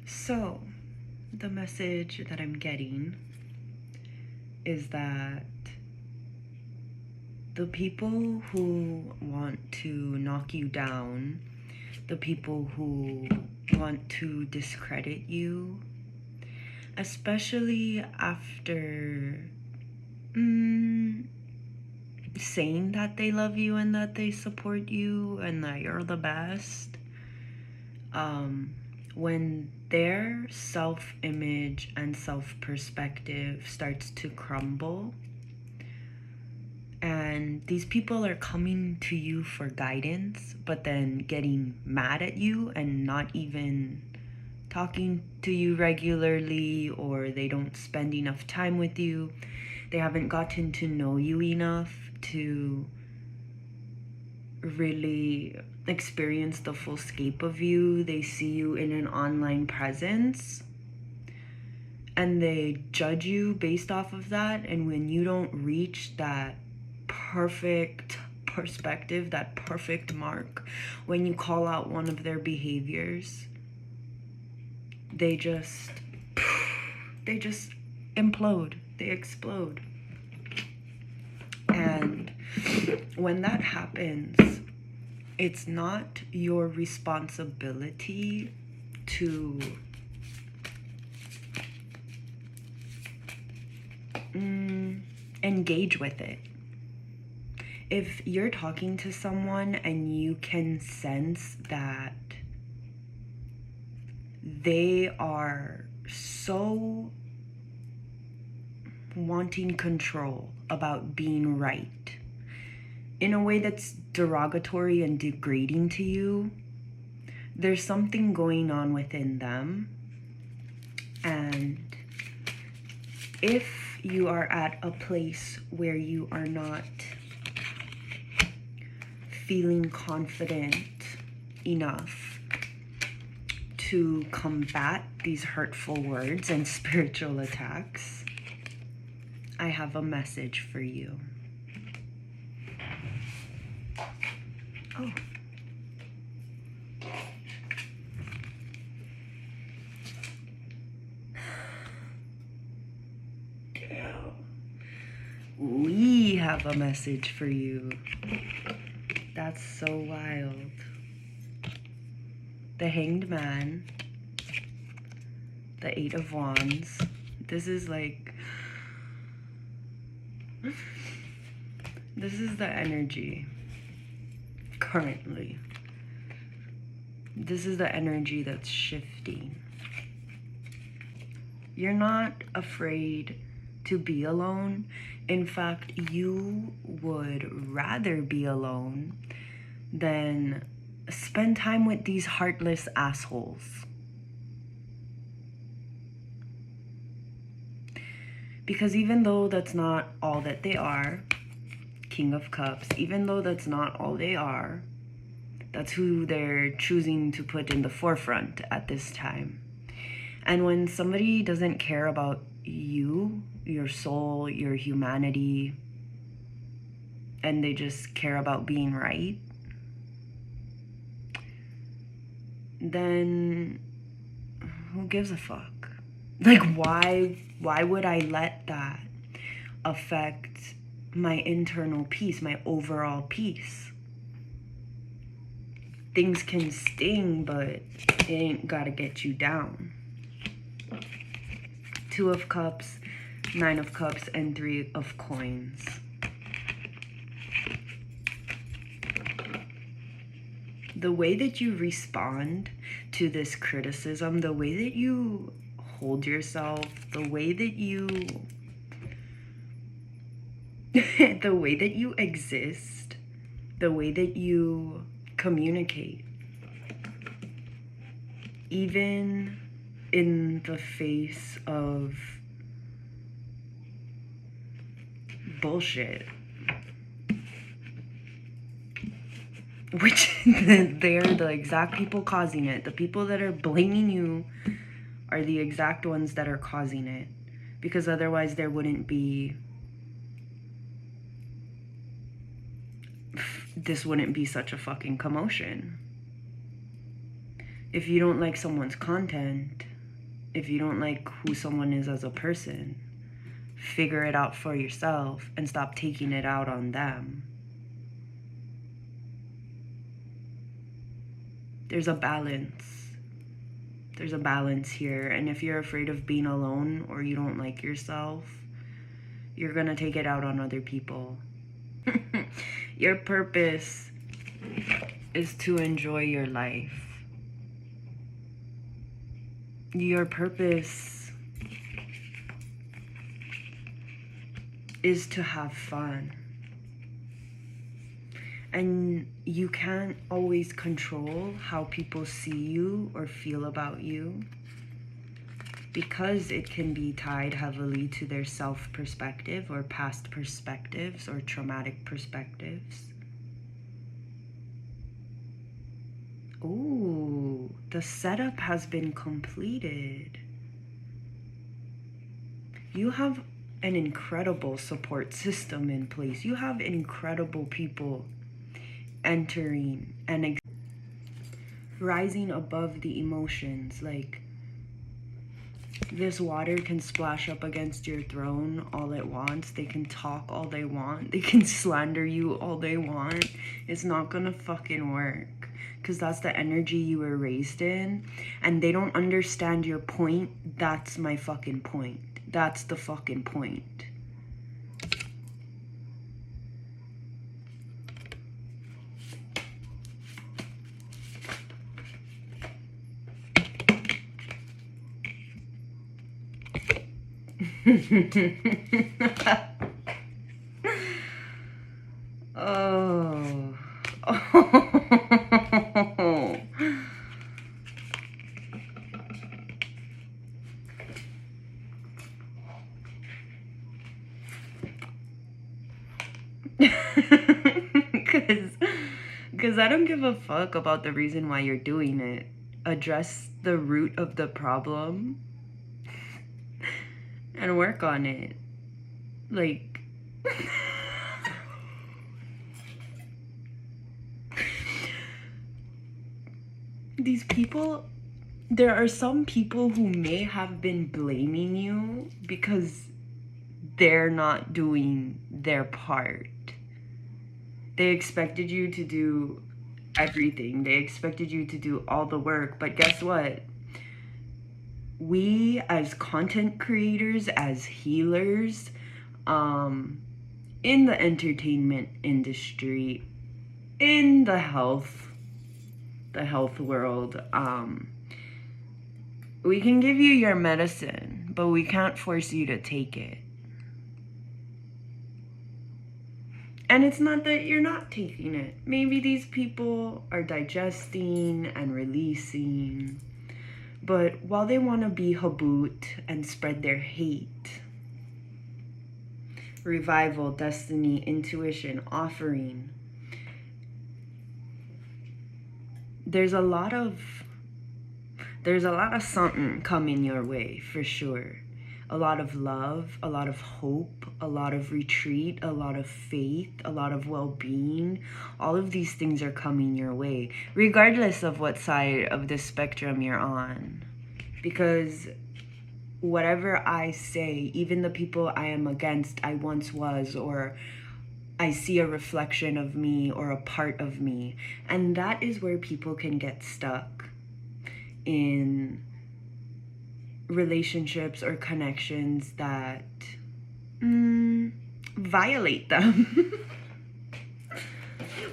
So, the message that I'm getting is that the people who want to knock you down, the people who want to discredit you, especially after saying that they love you and that they support you and that you're the best, when their self-image and self-perspective starts to crumble and these people are coming to you for guidance but then getting mad at you and not even talking to you regularly, or they don't spend enough time with you, they haven't gotten to know you enough to really experience the full scope of you. They see you in an online presence and they judge you based off of that. And when you don't reach that perfect perspective, that perfect mark, when you call out one of their behaviors, they just implode, they explode. And when that happens, it's not your responsibility to engage with it. If you're talking to someone and you can sense that they are so wanting control about being right in a way that's derogatory and degrading to you, there's something going on within them. And if you are at a place where you are not feeling confident enough to combat these hurtful words and spiritual attacks, I have a message for you. Oh. We have a message for you. That's so wild. The Hanged Man, the Eight of Wands. This is like, this is the energy currently. This is the energy that's shifting. You're not afraid to be alone. In fact, you would rather be alone than spend time with these heartless assholes. Because even though that's not all that they are, King of Cups, even though that's not all they are, that's who they're choosing to put in the forefront at this time. And when somebody doesn't care about you, your soul, your humanity, and they just care about being right, then who gives a fuck? Like, why would I let that affect my internal peace, my overall peace? Things can sting, but it ain't gotta get you down. Two of Cups, Nine of Cups, and Three of Coins. The way that you respond to this criticism, the way that you hold yourself, the way that you the way that you exist, the way that you communicate, even in the face of bullshit, which they're the exact people causing it. The people that are blaming you are the exact ones that are causing it, because otherwise there wouldn't be, this wouldn't be such a fucking commotion. If you don't like someone's content, If you don't like who someone is as a person, figure it out for yourself and stop taking it out on them. There's a balance. There's a balance here. And if you're afraid of being alone or you don't like yourself, you're gonna take it out on other people. Your purpose is to enjoy your life. Your purpose is to have fun. And you can't always control how people see you or feel about you, because it can be tied heavily to their self-perspective or past perspectives or traumatic perspectives. Ooh, the setup has been completed. You have an incredible support system in place. You have incredible people entering and rising above the emotions. Like, this water can splash up against your throne all it wants. They can talk all they want. They can slander you all they want. It's not gonna fucking work. Because that's the energy you were raised in. And they don't understand your point. That's my fucking point. That's the fucking point. Oh. Oh. Because I don't give a fuck about the reason why you're doing it. Address the root of the problem and work on it. Like, these people, there are some people who may have been blaming you because they're not doing their part. They expected you to do everything. They expected you to do all the work. But guess what? We as content creators, as healers, in the entertainment industry, in the health world, we can give you your medicine, but we can't force you to take it. And it's not that you're not taking it. Maybe these people are digesting and releasing, but while they want to be Haboot and spread their hate, revival, destiny, intuition, offering, there's a lot of something coming your way for sure. A lot of love, a lot of hope, a lot of retreat, a lot of faith, a lot of well-being. All of these things are coming your way, regardless of what side of the spectrum you're on. Because whatever I say, even the people I am against, I once was, or I see a reflection of me or a part of me. And that is where people can get stuck in relationships or connections that violate them.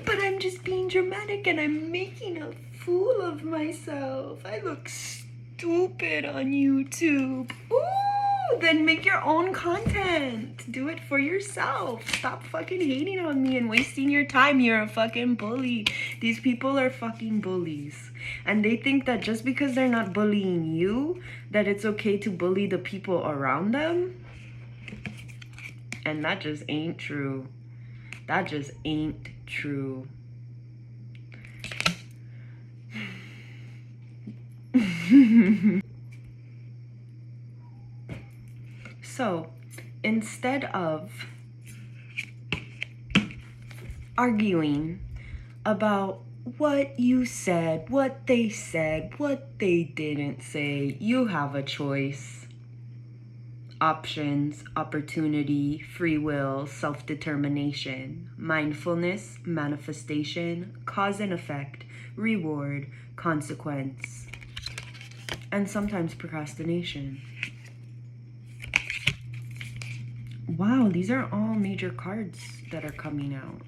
But I'm just being dramatic and I'm making a fool of myself. I look stupid on YouTube. Ooh, then make your own content. Do it for yourself. Stop fucking hating on me and wasting your time. You're a fucking bully. These people are fucking bullies. And they think that just because they're not bullying you, that it's okay to bully the people around them. And that just ain't true. That just ain't true. So, instead of arguing about what you said, what they said, what they didn't say. You have a choice. Options, opportunity, free will, self-determination, mindfulness, manifestation, cause and effect, reward, consequence, and sometimes procrastination. Wow, these are all major cards that are coming out.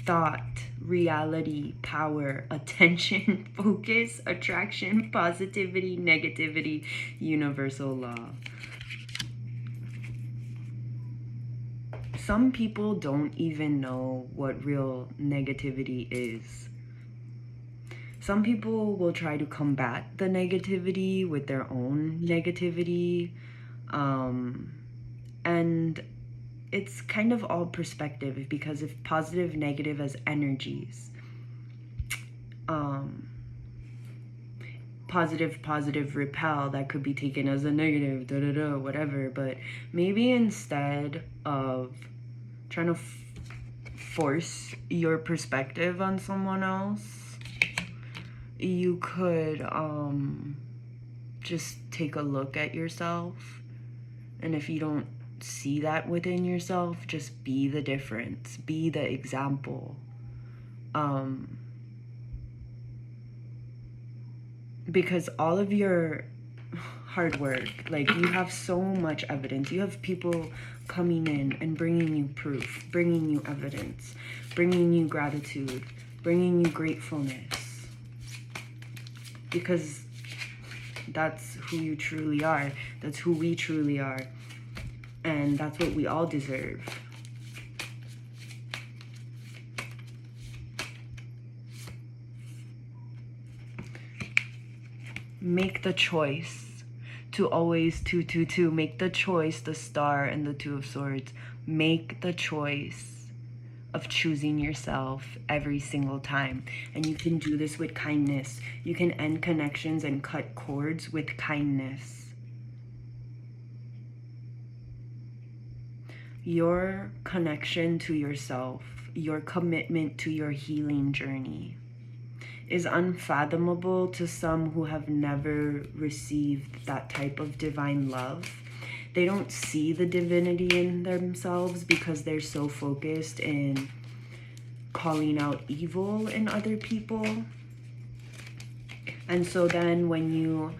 Thought, reality, power, attention, focus, attraction, positivity, negativity, universal law. Some people don't even know what real negativity is. Some people will try to combat the negativity with their own negativity. And it's kind of all perspective, because if positive, negative as energies, positive repel, that could be taken as a negative, whatever. But maybe instead of trying to force your perspective on someone else, you could just take a look at yourself, and if you don't see that within yourself, just be the difference, be the example. Because all of your hard work, like, you have so much evidence. You have people coming in and bringing you proof, bringing you evidence, bringing you gratitude, bringing you gratefulness, because that's who you truly are. That's who we truly are. And that's what we all deserve. Make the choice to always 222. Make the choice, the star and the 2 of swords. Make the choice of choosing yourself every single time. And you can do this with kindness. You can end connections and cut cords with kindness. Your connection to yourself, your commitment to your healing journey is unfathomable to some who have never received that type of divine love. They don't see the divinity in themselves because they're so focused in calling out evil in other people. And so then when you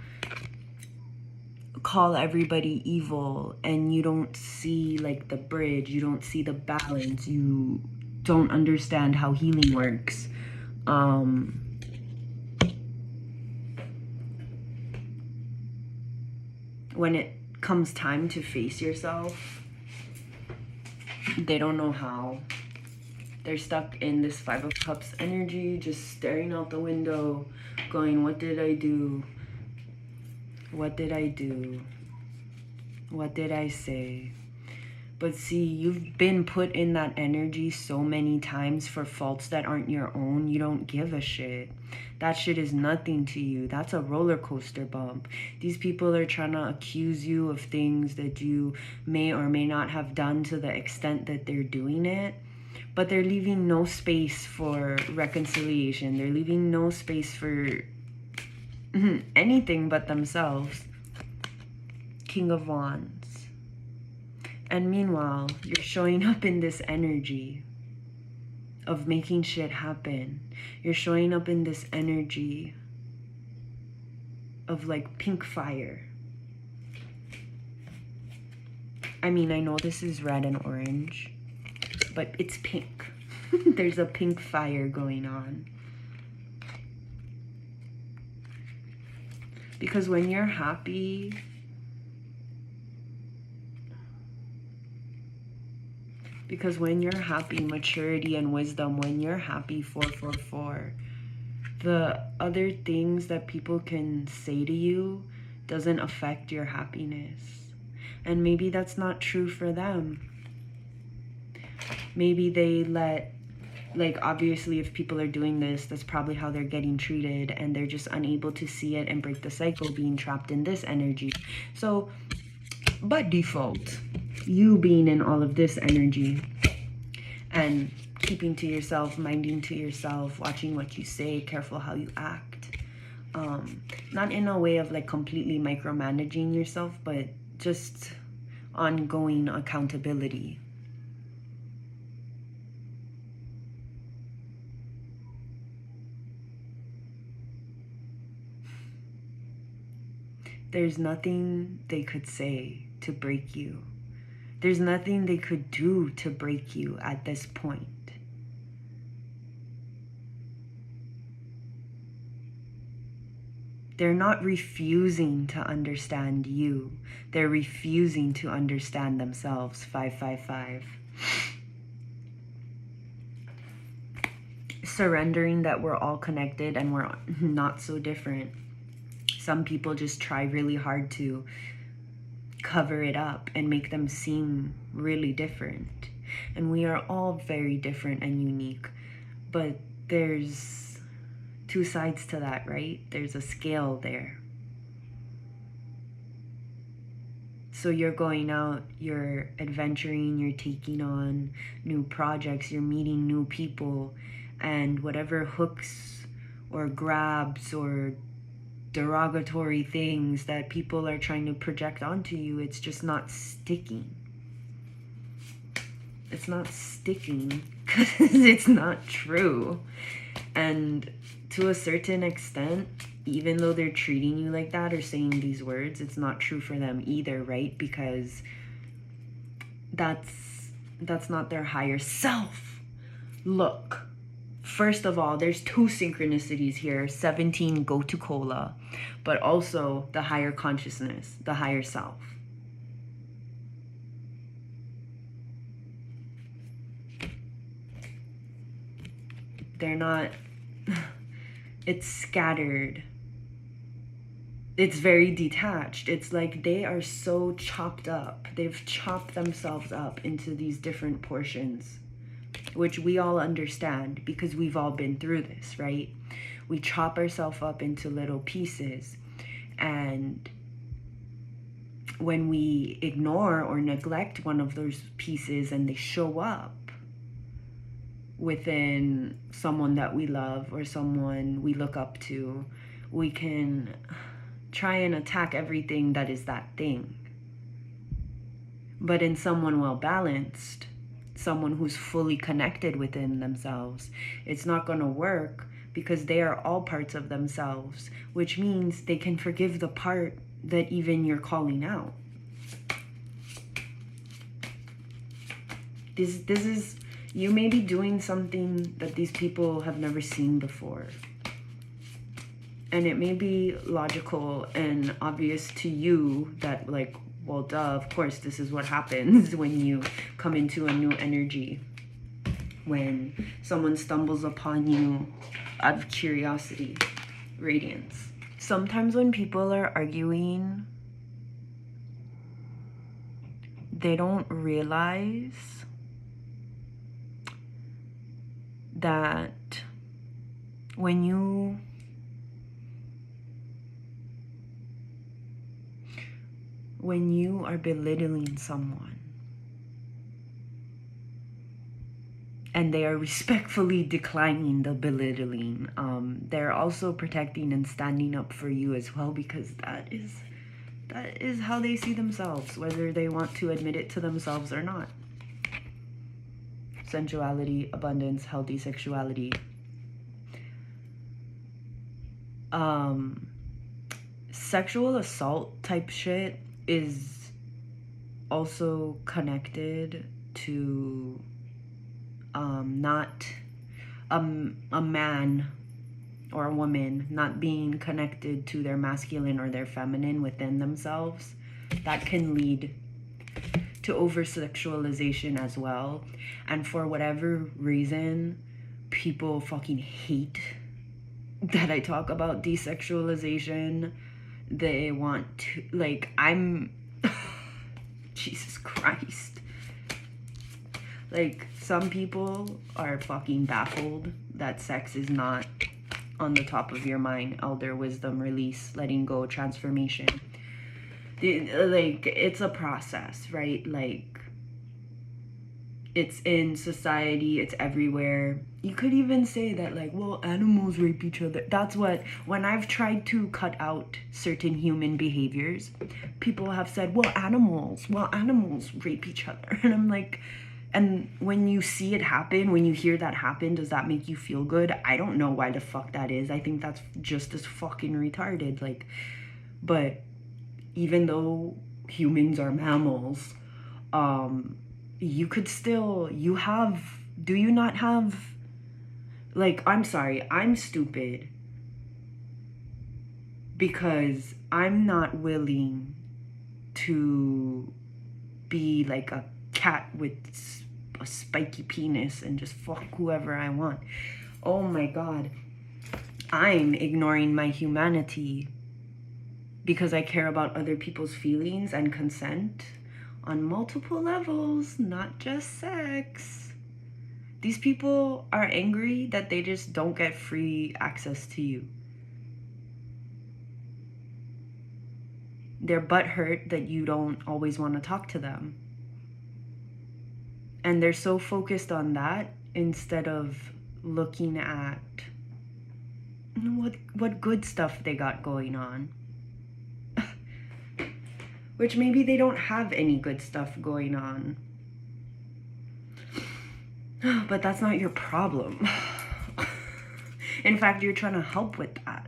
call everybody evil and you don't see like the bridge, you don't see the balance, you don't understand how healing works, when it comes time to face yourself, they don't know how. They're stuck in this 5 of Cups energy, just staring out the window, going, what did I do? What did I do? What did I say? But see, you've been put in that energy so many times for faults that aren't your own. You don't give a shit. That shit is nothing to you. That's a roller coaster bump. These people are trying to accuse you of things that you may or may not have done to the extent that they're doing it. But they're leaving no space for reconciliation. They're leaving no space for anything but themselves. King of Wands. And meanwhile, you're showing up in this energy of making shit happen. You're showing up in this energy of like pink fire. I mean, I know this is red and orange, but it's pink. There's a pink fire going on. Because when you're happy, maturity and wisdom, when you're happy, 444, the other things that people can say to you doesn't affect your happiness. And maybe that's not true for them. Maybe they let, like, obviously if people are doing this, that's probably how they're getting treated, and they're just unable to see it and break the cycle, being trapped in this energy. So, but default, you being in all of this energy and keeping to yourself, minding to yourself, watching what you say, careful how you act. Not in a way of like completely micromanaging yourself, but just ongoing accountability. There's nothing they could say to break you. There's nothing they could do to break you at this point. They're not refusing to understand you. They're refusing to understand themselves. 555. Surrendering that we're all connected and we're not so different. Some people just try really hard to cover it up and make them seem really different. And we are all very different and unique. But there's two sides to that, right? There's a scale there. So you're going out, you're adventuring, you're taking on new projects, you're meeting new people, and whatever hooks or grabs or derogatory things that people are trying to project onto you, it's just not sticking. It's not sticking because it's not true. And to a certain extent, even though they're treating you like that or saying these words, it's not true for them either, right? Because that's not their higher self. Look, first of all, there's two synchronicities here. 17 go to Cola, but also the higher consciousness, the higher self. They're not, it's scattered. It's very detached. It's like they are so chopped up. They've chopped themselves up into these different portions, which we all understand because we've all been through this, right? We chop ourselves up into little pieces, and when we ignore or neglect one of those pieces and they show up within someone that we love or someone we look up to, we can try and attack everything that is that thing. But in someone well balanced, someone who's fully connected within themselves, it's not going to work because they are all parts of themselves, which means they can forgive the part that even you're calling out. This is, you may be doing something that these people have never seen before. And it may be logical and obvious to you that, like, well, duh, of course, this is what happens when you come into a new energy. When someone stumbles upon you out of curiosity, radiance. Sometimes when people are arguing, they don't realize that when you are belittling someone and they are respectfully declining the belittling, they're also protecting and standing up for you as well, because that is how they see themselves, whether they want to admit it to themselves or not. Sensuality, abundance, healthy sexuality. Sexual assault type shit is also connected to not a man or a woman not being connected to their masculine or their feminine within themselves. That can lead to over-sexualization as well. And for whatever reason, people fucking hate that I talk about desexualization. They want to, like, Jesus Christ. Like, some people are fucking baffled that sex is not on the top of your mind. Elder wisdom, release, letting go, transformation. Like, it's a process, right? Like, It's in society, it's everywhere. You could even say that, like, well, animals rape each other. That's what, when I've tried to cut out certain human behaviors, people have said, well, animals rape each other. And I'm like, and when you see it happen, when you hear that happen, does that make you feel good? I don't know why the fuck that is. I think that's just as fucking retarded. Like, but even though humans are mammals, you could still, do you not have, like, I'm sorry, I'm stupid because I'm not willing to be like a cat with a spiky penis and just fuck whoever I want. Oh my God. I'm ignoring my humanity because I care about other people's feelings and consent on multiple levels, not just sex. These people are angry that they just don't get free access to you. They're butthurt that you don't always want to talk to them. And they're so focused on that instead of looking at what good stuff they got going on. Which maybe they don't have any good stuff going on. But that's not your problem. In fact, you're trying to help with that.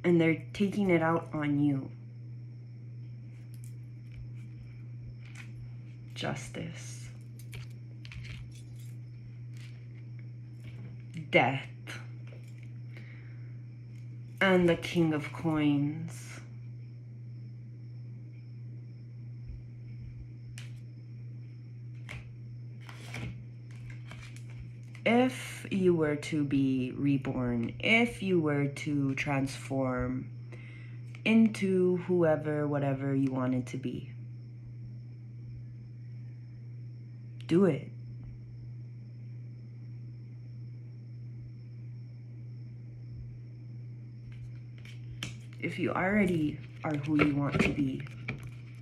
And they're taking it out on you. Justice. Death. And the King of Coins. If you were to be reborn, if you were to transform into whoever, whatever you wanted to be, do it. If you already are who you want to be,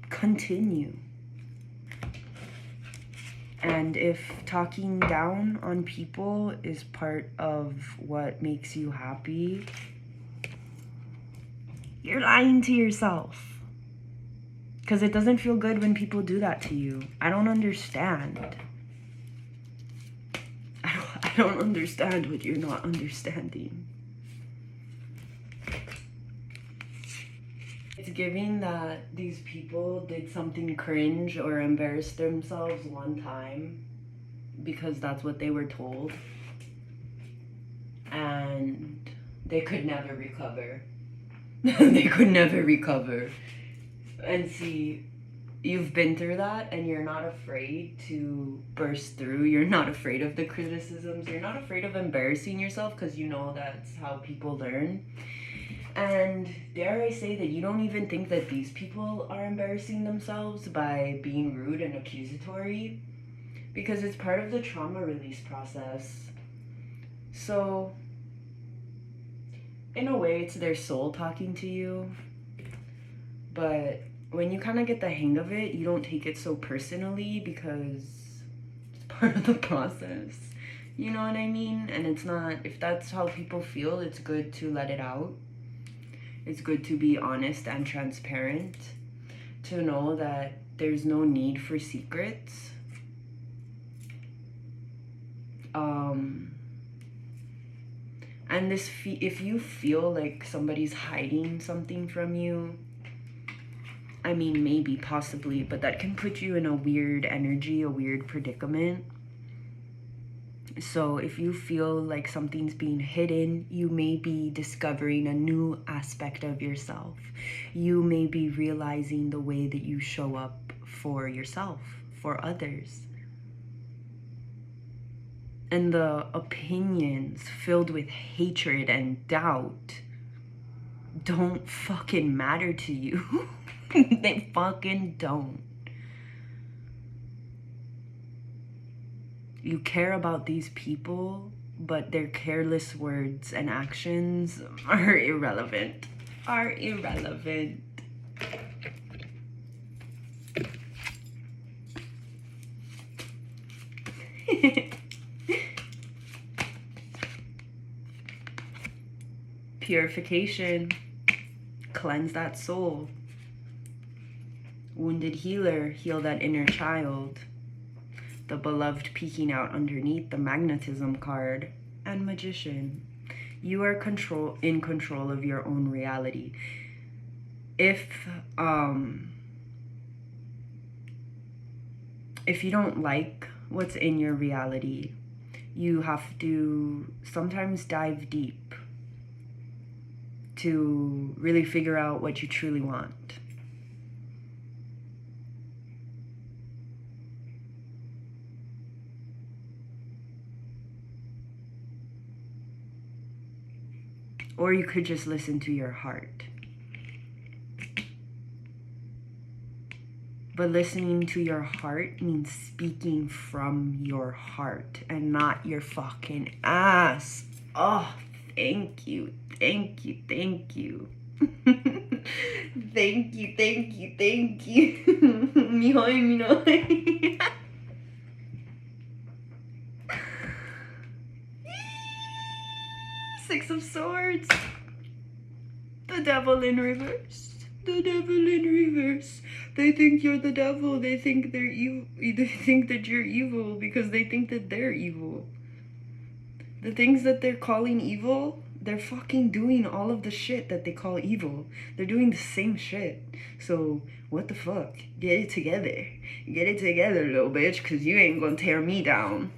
continue. And if talking down on people is part of what makes you happy, you're lying to yourself. Because it doesn't feel good when people do that to you. I don't understand. I don't understand what you're not understanding. It's giving that these people did something cringe or embarrassed themselves one time because that's what they were told, and they could never recover. They could never recover. And see, you've been through that and you're not afraid to burst through. You're not afraid of the criticisms. You're not afraid of embarrassing yourself because you know that's how people learn. And dare I say that you don't even think that these people are embarrassing themselves by being rude and accusatory, because it's part of the trauma release process. So, in a way, it's their soul talking to you. But when you kind of get the hang of it, you don't take it so personally because it's part of the process. You know what I mean? And it's not, if that's how people feel, it's good to let it out. It's good to be honest and transparent, to know that there's no need for secrets. And if you feel like somebody's hiding something from you, I mean, maybe, possibly, but that can put you in a weird energy, a weird predicament. So if you feel like something's being hidden, you may be discovering a new aspect of yourself. You may be realizing the way that you show up for yourself, for others. And the opinions filled with hatred and doubt don't fucking matter to you. They fucking don't. You care about these people, but their careless words and actions are irrelevant. Purification. Cleanse that soul. Wounded healer. Heal that inner child. The beloved peeking out underneath the magnetism card. And magician. You are in control of your own reality. If you don't like what's in your reality, you have to sometimes dive deep to really figure out what you truly want. Or you could just listen to your heart. But listening to your heart means speaking from your heart and not your fucking ass. Oh, thank you, thank you, thank you. Thank you, thank you, thank you. Mihoy. Six of Swords. The devil in reverse. The devil in reverse. They think you're the devil. They think they're evil. They think that you're evil because they think that they're evil. The things that they're calling evil, they're fucking doing all of the shit that they call evil. They're doing the same shit. So, what the fuck? Get it together. Get it together, little bitch, because you ain't gonna tear me down.